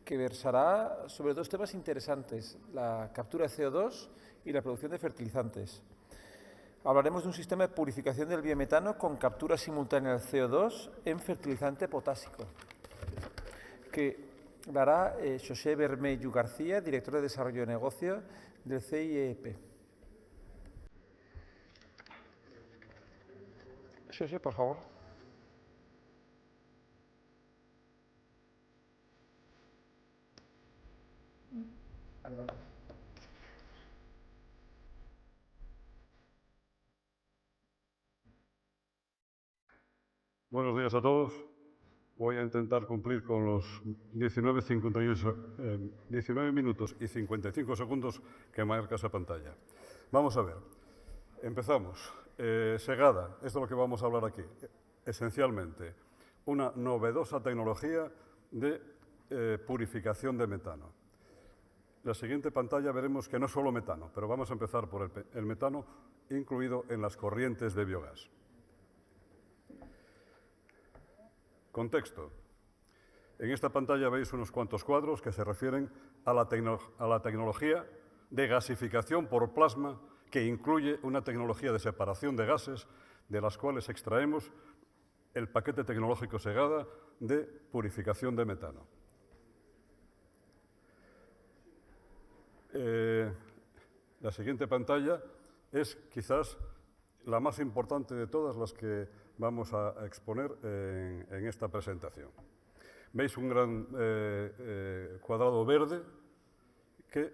que versará sobre dos temas interesantes, la captura de CO2 y la producción de fertilizantes. Hablaremos de un sistema de purificación del biometano con captura simultánea del CO2 en fertilizante potásico, que dará José Bermello García, director de Desarrollo de Negocio del CIEP. José, por favor. Buenos días a todos. Voy a intentar cumplir con los 19 minutos y 55 segundos que marca esa pantalla. Vamos a ver. Empezamos. Segada, esto es lo que vamos a hablar aquí. Esencialmente, una novedosa tecnología de purificación de metano. La siguiente pantalla veremos que no solo metano, pero vamos a empezar por el metano incluido en las corrientes de biogás. Contexto. En esta pantalla veis unos cuantos cuadros que se refieren a la tecnología de gasificación por plasma que incluye una tecnología de separación de gases de las cuales extraemos el paquete tecnológico Segada de purificación de metano. La siguiente pantalla es quizás la más importante de todas las que vamos a exponer en esta presentación. Veis un gran cuadrado verde que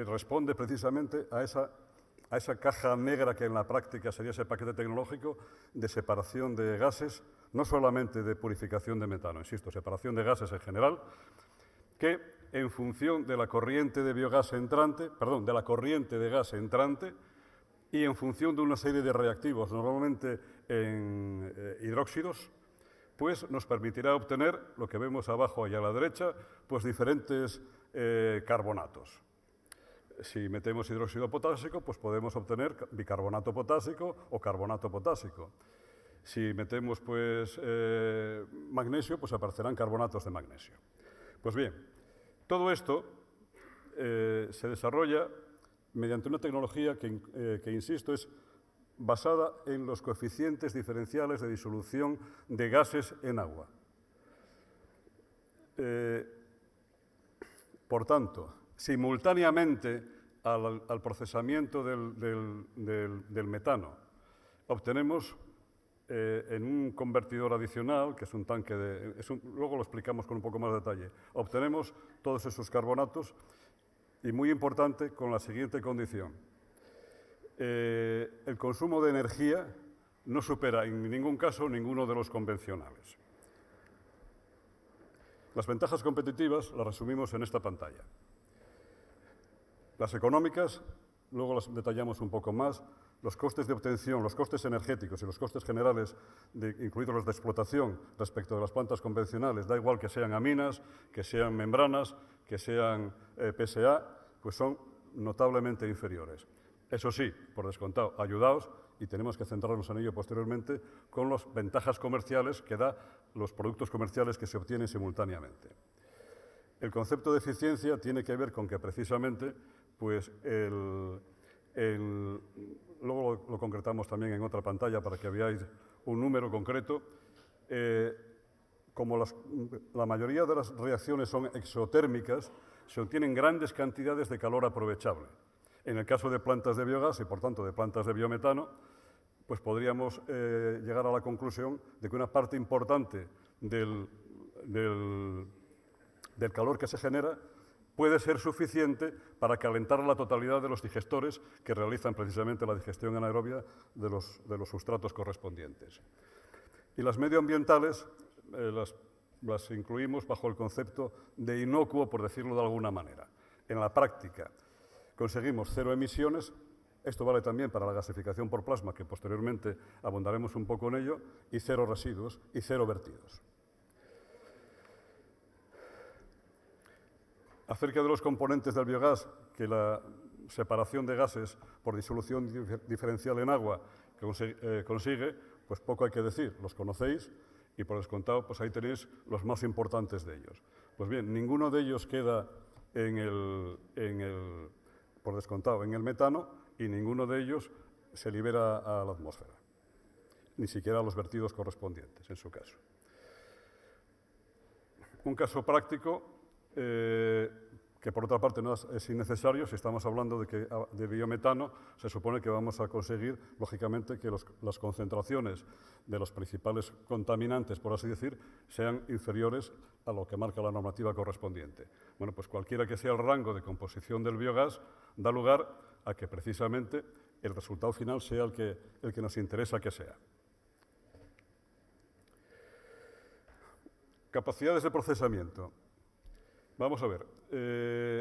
responde precisamente a esa caja negra que en la práctica sería ese paquete tecnológico de separación de gases, no solamente de purificación de metano, insisto, separación de gases en general, que en función de la corriente de biogás entrante, perdón, de la corriente de gas entrante, y en función de una serie de reactivos, normalmente en hidróxidos, pues nos permitirá obtener, lo que vemos abajo y a la derecha, pues diferentes carbonatos. Si metemos hidróxido potásico, pues podemos obtener bicarbonato potásico o carbonato potásico. Si metemos pues, magnesio, pues aparecerán carbonatos de magnesio. Pues bien, todo esto se desarrolla mediante una tecnología que, insisto, es basada en los coeficientes diferenciales de disolución de gases en agua. Por tanto, simultáneamente al procesamiento del metano, obtenemos en un convertidor adicional, que es un tanque luego lo explicamos con un poco más de detalle, obtenemos todos esos carbonatos y, muy importante, con la siguiente condición. El consumo de energía no supera en ningún caso ninguno de los convencionales. Las ventajas competitivas las resumimos en esta pantalla. Las económicas, luego las detallamos un poco más. Los costes de obtención, los costes energéticos y los costes generales, incluidos los de explotación respecto de las plantas convencionales, da igual que sean aminas, que sean membranas, que sean PSA, pues son notablemente inferiores. Eso sí, por descontado, ayudaos, y tenemos que centrarnos en ello posteriormente, con las ventajas comerciales que da los productos comerciales que se obtienen simultáneamente. El concepto de eficiencia tiene que ver con que precisamente, pues, luego lo concretamos también en otra pantalla para que veáis un número concreto. Como la mayoría de las reacciones son exotérmicas, se obtienen grandes cantidades de calor aprovechable. En el caso de plantas de biogás y, por tanto, de plantas de biometano, pues podríamos llegar a la conclusión de que una parte importante del calor que se genera puede ser suficiente para calentar la totalidad de los digestores que realizan precisamente la digestión anaerobia de los sustratos correspondientes. Y las medioambientales las incluimos bajo el concepto de inocuo, por decirlo de alguna manera. En la práctica conseguimos cero emisiones. Esto vale también para la gasificación por plasma, que posteriormente abundaremos un poco en ello, y cero residuos y cero vertidos. Acerca de los componentes del biogás, que la separación de gases por disolución diferencial en agua consigue, pues poco hay que decir, los conocéis y por descontado, pues ahí tenéis los más importantes de ellos. Pues bien, ninguno de ellos queda por descontado en el metano y ninguno de ellos se libera a la atmósfera, ni siquiera a los vertidos correspondientes, en su caso. Un caso práctico, que por otra parte no es innecesario, si estamos hablando de biometano, se supone que vamos a conseguir, lógicamente, que las concentraciones de los principales contaminantes, por así decir, sean inferiores a lo que marca la normativa correspondiente. Bueno, pues cualquiera que sea el rango de composición del biogás, da lugar a que precisamente el resultado final sea el que nos interesa que sea. Capacidades de procesamiento. Vamos a ver,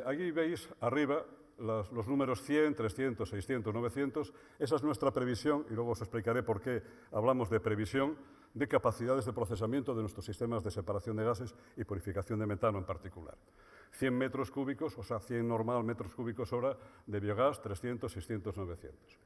aquí veis arriba los números 100, 300, 600, 900. Esa es nuestra previsión, y luego os explicaré por qué hablamos de previsión de capacidades de procesamiento de nuestros sistemas de separación de gases y purificación de metano en particular. 100 metros cúbicos, o sea, 100 normal metros cúbicos hora de biogás, 300, 600, 900.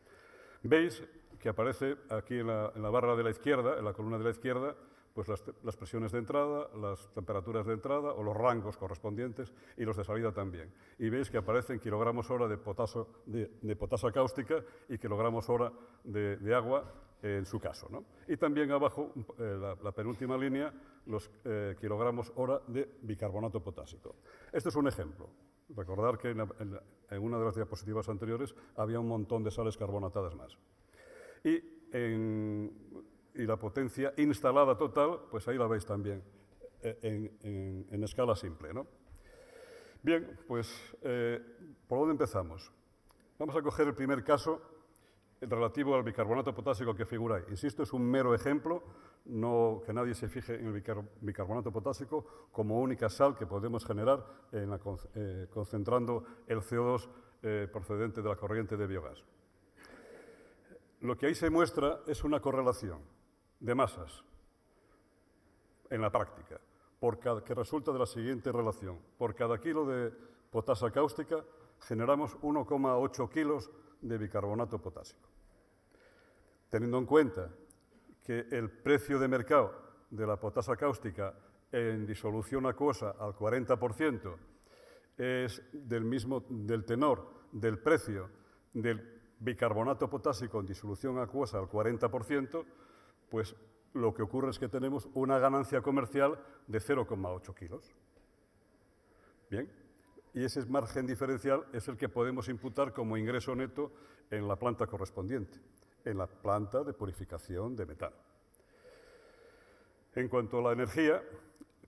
Veis que aparece aquí en la barra de la izquierda, en la columna de la izquierda, pues las presiones de entrada, las temperaturas de entrada o los rangos correspondientes y los de salida también. Y veis que aparecen kilogramos hora de potasa cáustica y kilogramos hora de agua en su caso, ¿no? Y también abajo, la penúltima línea, los kilogramos hora de bicarbonato potásico. Este es un ejemplo. Recordar que en una de las diapositivas anteriores había un montón de sales carbonatadas más. Y la potencia instalada total, pues ahí la veis también, en escala simple, ¿no? Bien, pues, ¿por dónde empezamos? Vamos a coger el primer caso, relativo al bicarbonato potásico que figura ahí. Insisto, es un mero ejemplo, no que nadie se fije en el bicarbonato potásico como única sal que podemos generar concentrando el CO2 procedente de la corriente de biogás. Lo que ahí se muestra es una correlación de masas en la práctica, que resulta de la siguiente relación. Por cada kilo de potasa cáustica generamos 1,8 kilos de bicarbonato potásico. Teniendo en cuenta que el precio de mercado de la potasa cáustica en disolución acuosa al 40% es del tenor del precio del bicarbonato potásico en disolución acuosa al 40%, pues lo que ocurre es que tenemos una ganancia comercial de 0,8 kilos. Bien, y ese margen diferencial es el que podemos imputar como ingreso neto en la planta correspondiente, en la planta de purificación de metano. En cuanto a la energía,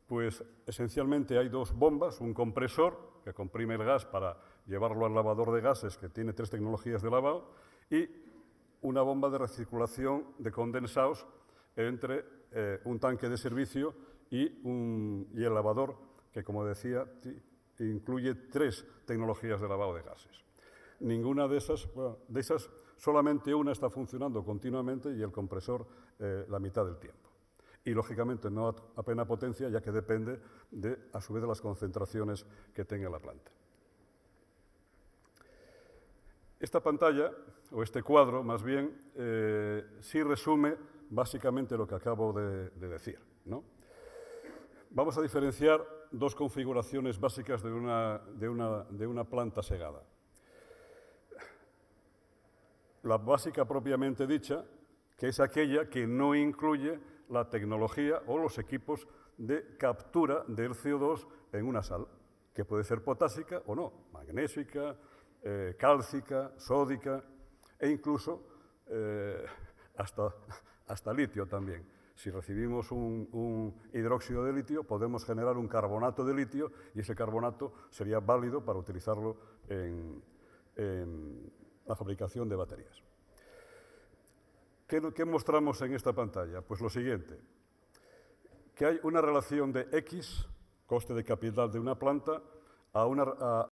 pues esencialmente hay dos bombas, un compresor que comprime el gas para llevarlo al lavador de gases, que tiene 3 tecnologías de lavado, y una bomba de recirculación de condensados entre un tanque de servicio y el lavador, que, como decía, incluye 3 tecnologías de lavado de gases. Ninguna de esas, solamente una está funcionando continuamente y el compresor la mitad del tiempo. Y, lógicamente, no a plena potencia, ya que depende, a su vez, de las concentraciones que tenga la planta. Esta pantalla, o este cuadro, más bien, sí resume básicamente lo que acabo de decir, ¿no? Vamos a diferenciar dos configuraciones básicas de una planta segada. La básica propiamente dicha, que es aquella que no incluye la tecnología o los equipos de captura del CO2 en una sal, que puede ser potásica o no, magnésica, cálcica, sódica e incluso hasta litio también. Si recibimos un hidróxido de litio, podemos generar un carbonato de litio y ese carbonato sería válido para utilizarlo en la fabricación de baterías. ¿Qué mostramos en esta pantalla? Pues lo siguiente, que hay una relación de X, coste de capital de una planta, a